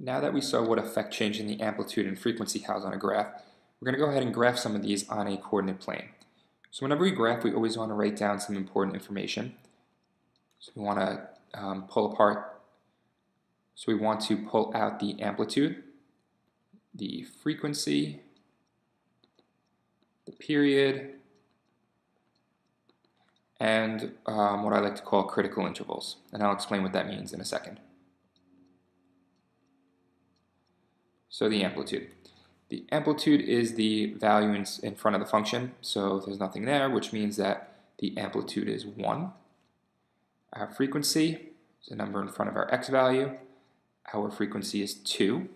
Now that we saw what effect changing the amplitude and frequency has on a graph, we're going to go ahead and graph some of these on a coordinate plane. So whenever we graph, we always want to write down some important information. So we want to pull apart. So we want to pull out the amplitude, the frequency, the period, and what I like to call critical intervals. And I'll explain what that means in a second. So the amplitude. The amplitude is the value in front of the function, so there's nothing there, which means that the amplitude is 1. Our frequency is a number in front of our x value. Our frequency is 2.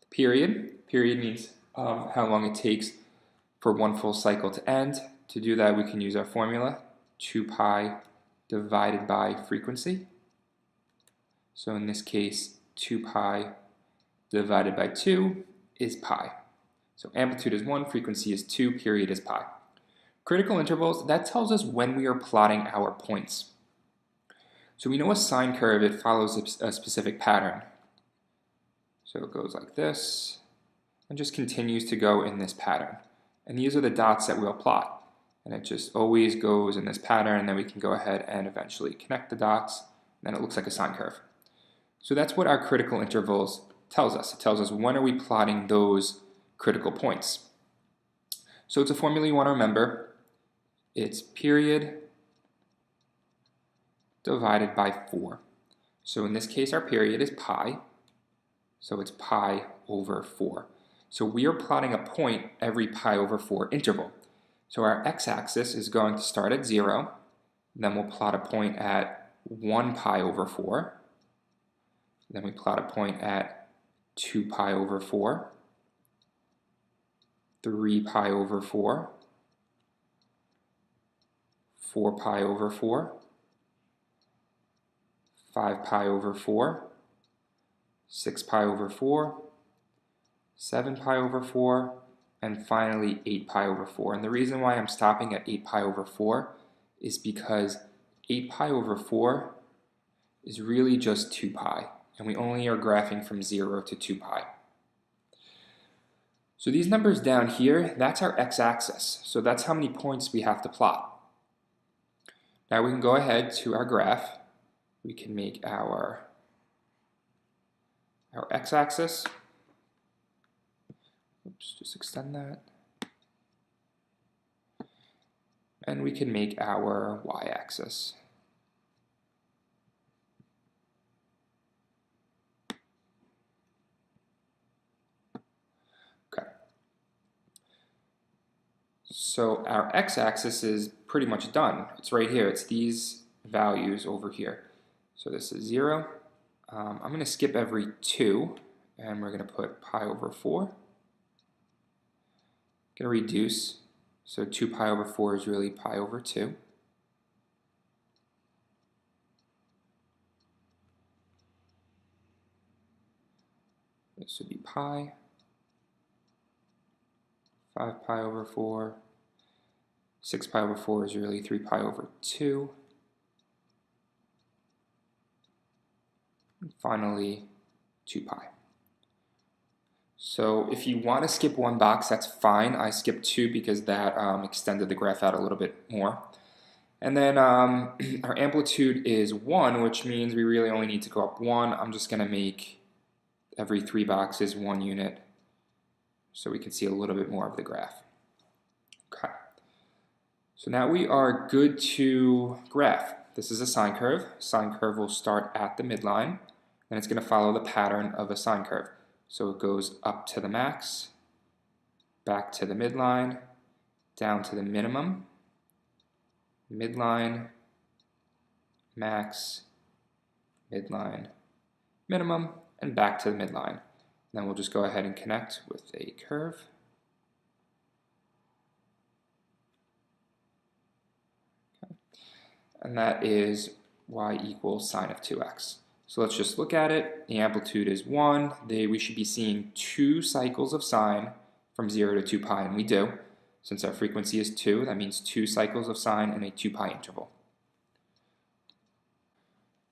The period means how long it takes for one full cycle to end. To do that, we can use our formula, 2 pi divided by frequency. So in this case, 2 pi divided by 2 is pi. So amplitude is 1, frequency is 2, period is pi. Critical intervals, that tells us when we are plotting our points. So we know a sine curve, it follows a specific pattern. So it goes like this, and just continues to go in this pattern. And these are the dots that we'll plot. And it just always goes in this pattern, and then we can go ahead and eventually connect the dots, and then it looks like a sine curve. So that's what our critical intervals tells us. It tells us when are we plotting those critical points. So it's a formula you want to remember. It's period divided by 4. So in this case, our period is pi. So it's pi over 4. So we are plotting a point every pi over 4 interval. So our x-axis is going to start at 0. Then we'll plot a point at 1 pi over 4. Then we plot a point at 2 pi over 4, 3 pi over 4, 4 pi over 4, 5 pi over 4, 6 pi over 4, 7 pi over 4, and finally 8 pi over 4. And the reason why I'm stopping at 8 pi over 4 is because 8 pi over 4 is really just 2 pi. And we only are graphing from 0 to 2 pi. So these numbers down here, that's our x-axis. So that's how many points we have to plot. Now we can go ahead to our graph. We can make our x-axis. Oops, just extend that. And we can make our y-axis. So our x-axis is pretty much done. It's right here. It's these values over here. So this is 0. I'm going to skip every 2, and we're going to put pi over 4. Going to reduce. So 2 pi over 4 is really pi over 2. This would be pi. 5 pi over 4. 6 pi over 4 is really 3 pi over 2. And finally, 2 pi. So if you want to skip one box, that's fine. I skipped 2 because that extended the graph out a little bit more. And then our amplitude is 1, which means we really only need to go up 1. I'm just going to make every 3 boxes 1 unit so we can see a little bit more of the graph. Okay. So now we are good to graph. This is a sine curve. Sine curve will start at the midline, and it's going to follow the pattern of a sine curve. So it goes up to the max, back to the midline, down to the minimum, midline, max, midline, minimum, and back to the midline. Then we'll just go ahead and connect with a curve. Okay. And that is y equals sine of 2x. So let's just look at it. The amplitude is 1. We should be seeing 2 cycles of sine from 0 to 2 pi, and we do. Since our frequency is 2, that means 2 cycles of sine in a 2 pi interval.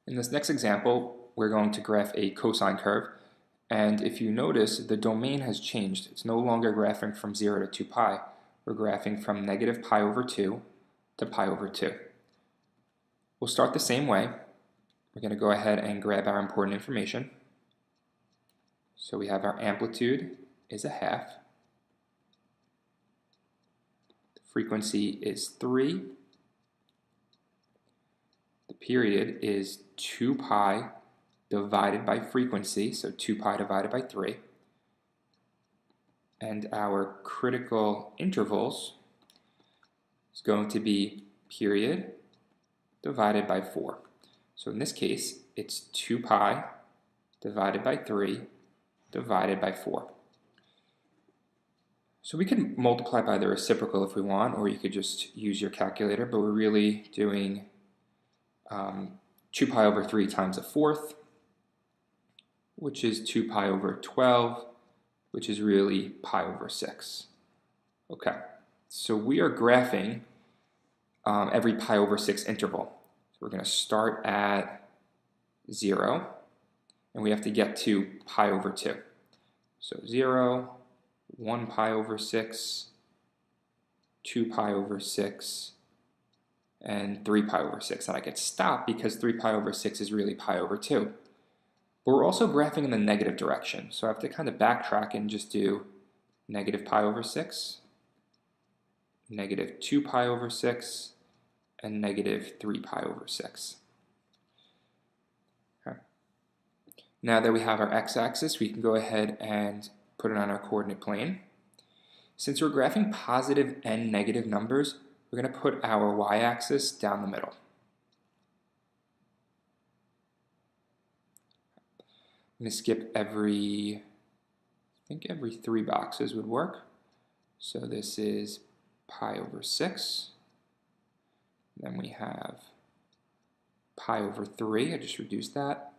In this next example, we're going to graph a cosine curve. And if you notice, the domain has changed. It's no longer graphing from 0 to 2 pi. We're graphing from negative pi over 2 to pi over 2. We'll start the same way. We're going to go ahead and grab our important information. So we have our amplitude is a half. The frequency is 3. The period is 2 pi divided by frequency, so 2 pi divided by 3. And our critical intervals is going to be period divided by 4. So in this case, it's 2 pi divided by 3 divided by 4. So we can multiply by the reciprocal if we want, or you could just use your calculator, but we're really doing 2 pi over 3 times a fourth, which is 2 pi over 12, which is really pi over 6. Okay, so we are graphing every pi over 6 interval. So we're going to start at 0, and we have to get to pi over 2. So 0, 1 pi over 6, 2 pi over 6, and 3 pi over 6. And I could stop because 3 pi over 6 is really pi over 2. But we're also graphing in the negative direction, so I have to kind of backtrack and just do negative pi over 6, negative 2 pi over 6, and negative 3 pi over 6. Okay. Now that we have our x-axis, we can go ahead and put it on our coordinate plane. Since we're graphing positive and negative numbers, we're going to put our y-axis down the middle. I'm going to skip I think every 3 boxes would work. So this is pi over 6. Then we have pi over 3. I just reduced that.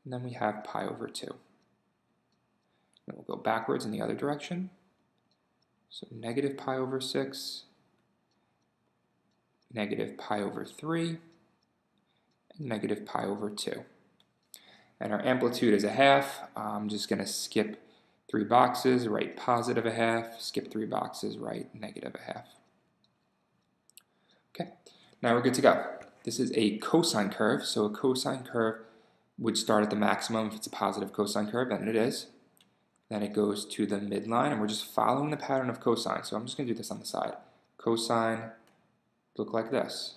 And then we have pi over 2. Then we'll go backwards in the other direction. So negative pi over 6, negative pi over 3, and negative pi over 2. And our amplitude is a half. I'm just going to skip 3 boxes, write positive a half, skip 3 boxes, write negative a half. Okay, now we're good to go. This is a cosine curve, so a cosine curve would start at the maximum if it's a positive cosine curve, and it is. Then it goes to the midline, and we're just following the pattern of cosine. So I'm just going to do this on the side. Cosine look like this.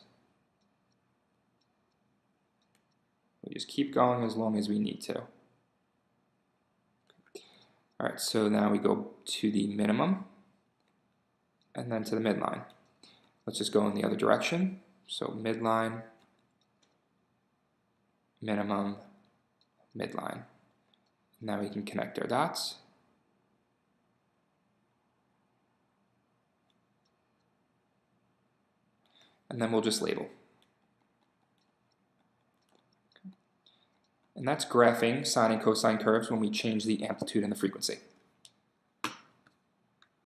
We just keep going as long as we need to. All right, so now we go to the minimum and then to the midline. Let's just go in the other direction. So midline, minimum, midline. Now we can connect our dots. And then we'll just label. And that's graphing sine and cosine curves when we change the amplitude and the frequency.